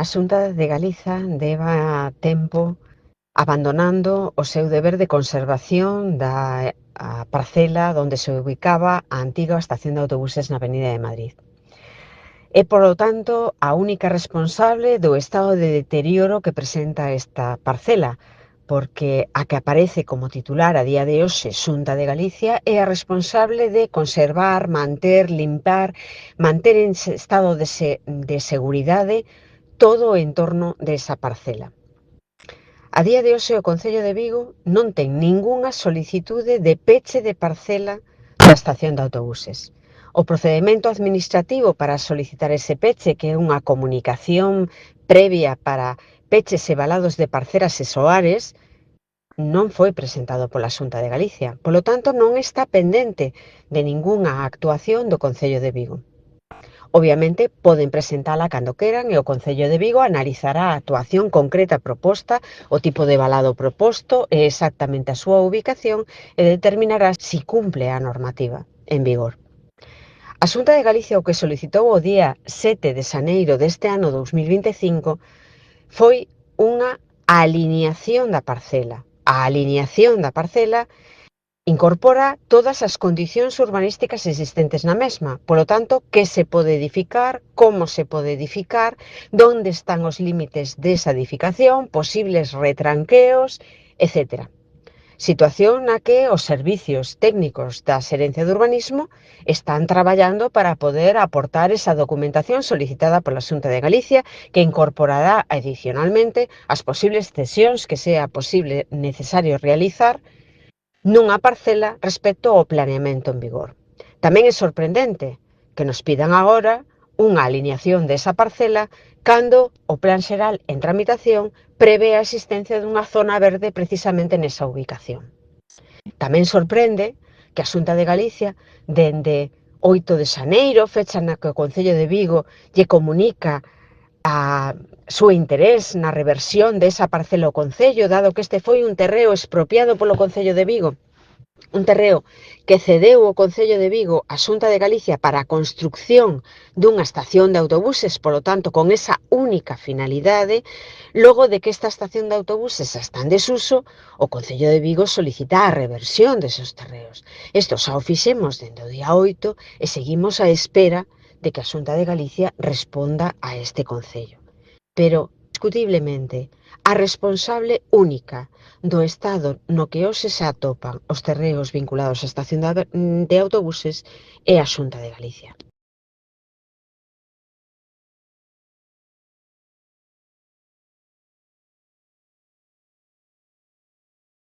A Xunta de Galiza leva tempo abandonando o seu deber de conservación da parcela onde se ubicaba a antiga estación de autobuses na Avenida de Madrid. É, polo tanto, a única responsable do estado de deterioro que presenta esta parcela, porque a que aparece como titular a día de hoxe Xunta de Galicia é a responsable de conservar, manter, limpar, manter en estado de seguridade todo o entorno desa parcela. A día de hoxe o Concello de Vigo non ten ningunha solicitude de peche de parcela da estación de autobuses. O procedemento administrativo para solicitar ese peche, que é unha comunicación previa para peches e valados de parcelas e soares, non foi presentado pola Xunta de Galicia. Polo tanto, non está pendente de ningunha actuación do Concello de Vigo. Obviamente, poden presentala cando queran e o Concello de Vigo analizará a actuación concreta proposta, o tipo de valado proposto e exactamente a súa ubicación e determinará se cumple a normativa en vigor. A Xunta de Galicia o que solicitou o día 7 de xaneiro deste ano 2025 foi unha alineación da parcela. A alineación da parcela incorpora todas as condicións urbanísticas existentes na mesma, polo tanto, que se pode edificar, como se pode edificar, onde están os límites desa edificación, posibles retranqueos, etc. Situación na que os servicios técnicos da Xerencia de Urbanismo están traballando para poder aportar esa documentación solicitada pola Xunta de Galicia, que incorporará adicionalmente as posibles cesións que sea posible necesario realizar nunha parcela respecto ao planeamento en vigor. Tamén é sorprendente que nos pidan agora unha alineación desa parcela cando o Plan Xeral en tramitación prevé a existencia dunha zona verde precisamente nesa ubicación. Tamén sorprende que a Xunta de Galicia, dende 8 de xaneiro, fecha na que o Concello de Vigo lle comunica a súa interés na reversión desa parcela ao Concello, dado que este foi un terreo expropiado polo Concello de Vigo, un terreo que cedeu o Concello de Vigo á Xunta de Galicia para a construcción dunha estación de autobuses, polo tanto, con esa única finalidade. Logo de que esta estación de autobuses está en desuso, o Concello de Vigo solicita a reversión deses terreos. Isto xa o fixemos dende o día 8 e seguimos á espera de que a Xunta de Galicia responda a este Concello. Pero, indiscutiblemente, a responsable única do estado no que hoxe se atopan os terreos vinculados á estación de autobuses é a Xunta de Galicia.